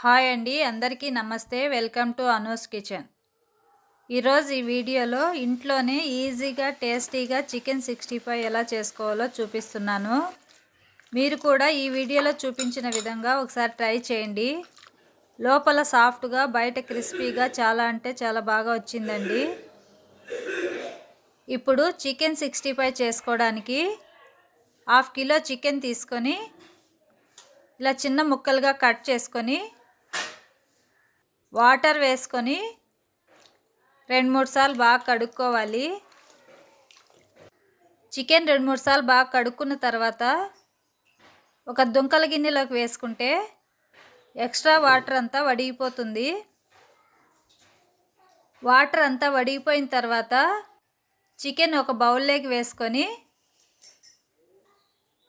Hi అండి, అందరికీ నమస్తే. Welcome to Anu's kitchen. ఈరోజు ఈ వీడియోలో ఇంట్లోనే ఈజీగా టేస్టీగా చికెన్ 65 ఎలా చేసుకోవాలో చూపిస్తున్నాను. మీరు కూడా ఈ వీడియోలో చూపించిన విధంగా ఒకసారి ట్రై చేయండి. లోపల సాఫ్ట్గా బయట క్రిస్పీగా చాలా అంటే చాలా బాగా వచ్చిందండి. ఇప్పుడు చికెన్ 65 చేసుకోవడానికి 1/2 కిలో చికెన్ తీసుకొని ఇలా చిన్న ముక్కలుగా కట్ చేసుకొని వాటర్ వేసుకొని 2-3 సార్లు బాగా కడుక్కోవాలి. చికెన్ 2-3 సార్లు బాగా కడుక్కున్న తర్వాత ఒక దుంకల గిన్నెలోకి వేసుకుంటే ఎక్స్ట్రా వాటర్ అంతా వడిగిపోతుంది. వాటర్ అంతా వడిగిపోయిన తర్వాత చికెన్ ఒక బౌల్లోకి వేసుకొని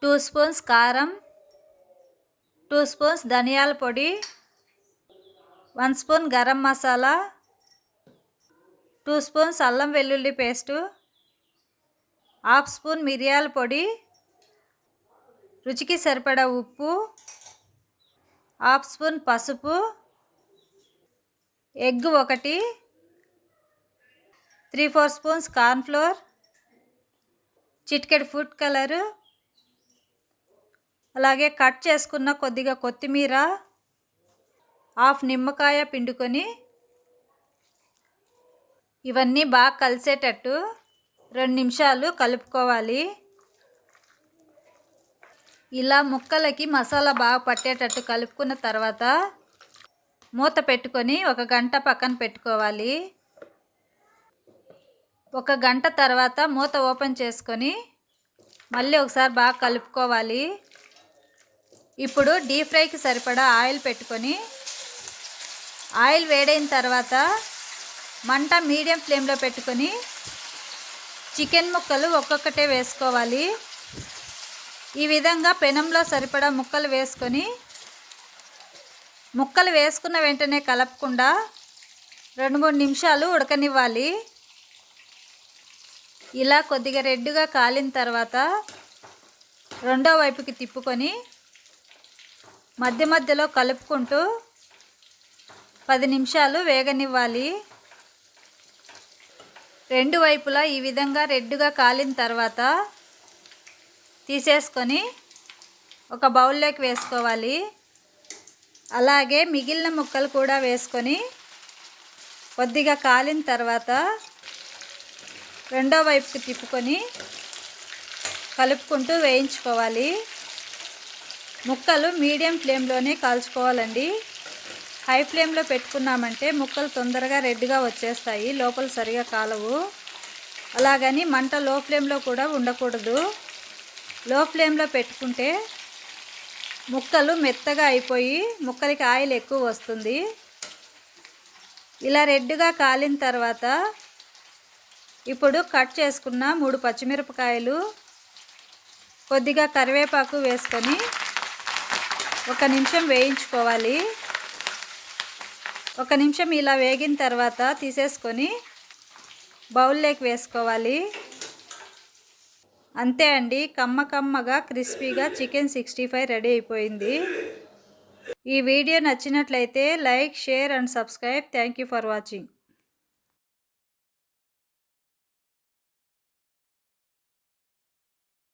2 స్పూన్స్ కారం, 2 స్పూన్స్ ధనియాల పొడి, 1 స్పూన్ గరం మసాలా, 2 స్పూన్స్ అల్లం వెల్లుల్లి పేస్టు, 1/2 స్పూన్ మిరియాల పొడి, రుచికి సరిపడా ఉప్పు, 1/2 స్పూన్ పసుపు, ఎగ్ 1, 3-4 స్పూన్స్ కార్న్ఫ్లోర్, చిటికెడు ఫుడ్ కలరు, అలాగే కట్ చేసుకున్న కొద్దిగా కొత్తిమీర, 1/2 నిమ్మకాయ పిండుకొని ఇవన్నీ బాగా కలిసేటట్టు 2 నిమిషాలు కలుపుకోవాలి. ఇలా ముక్కలకి మసాలా బాగా పట్టేటట్టు కలుపుకున్న తర్వాత మూత పెట్టుకొని 1 గంట పక్కన పెట్టుకోవాలి. 1 గంట తర్వాత మూత ఓపెన్ చేసుకొని మళ్ళీ ఒకసారి బాగా కలుపుకోవాలి. ఇప్పుడు డీప్ ఫ్రైకి సరిపడా ఆయిల్ పెట్టుకొని ఆయిల్ వేడైన తర్వాత మంట మీడియం ఫ్లేమ్లో పెట్టుకొని చికెన్ ముక్కలు ఒక్కొక్కటే వేసుకోవాలి. ఈ విధంగా పెనంలో సరిపడా ముక్కలు వేసుకొని ముక్కలు వేసుకున్న వెంటనే కలపకుండా 2-3 నిమిషాలు ఉడకనివ్వాలి. ఇలా కొద్దిగా రెడ్డుగా కాలిన తర్వాత రెండో వైపుకి తిప్పుకొని మధ్య మధ్యలో కలుపుకుంటూ 10 నిమిషాలు వేగనివ్వాలి. 2 వైపులా ఈ విధంగా రెడ్డుగా కాలిన తర్వాత తీసేసుకొని ఒక బౌల్లోకి వేసుకోవాలి. అలాగే మిగిలిన ముక్కలు కూడా వేసుకొని కొద్దిగా కాలిన తర్వాత రెండో వైపుకి తిప్పుకొని కలుపుకుంటూ వేయించుకోవాలి. ముక్కలు మీడియం ఫ్లేమ్లోనే కాల్చుకోవాలండి. హై ఫ్లేమ్లో పెట్టుకున్నామంటే ముక్కలు తొందరగా రెడ్గా వచ్చేస్తాయి, లోపల సరిగా కాలవు. అలాగని మంట లో ఫ్లేమ్లో కూడా ఉండకూడదు. లో ఫ్లేమ్లో పెట్టుకుంటే ముక్కలు మెత్తగా అయిపోయి ముక్కలకి ఆయిల్ ఎక్కువ వస్తుంది. ఇలా రెడ్గా కాలిన తర్వాత ఇప్పుడు కట్ చేసుకున్న 3 పచ్చిమిరపకాయలు, కొద్దిగా కరివేపాకు వేసుకొని 1 నిమిషం వేయించుకోవాలి. 1 నిమిషం ఇలా వేగిన తర్వాత తీసేసుకొని బౌల్లోకి వేసుకోవాలి. అంతే అండి, కమ్మగా క్రిస్పీగా చికెన్ 65 రెడీ అయిపోయింది. ఈ వీడియో నచ్చినట్లయితే like, share and subscribe. Thank you for watching.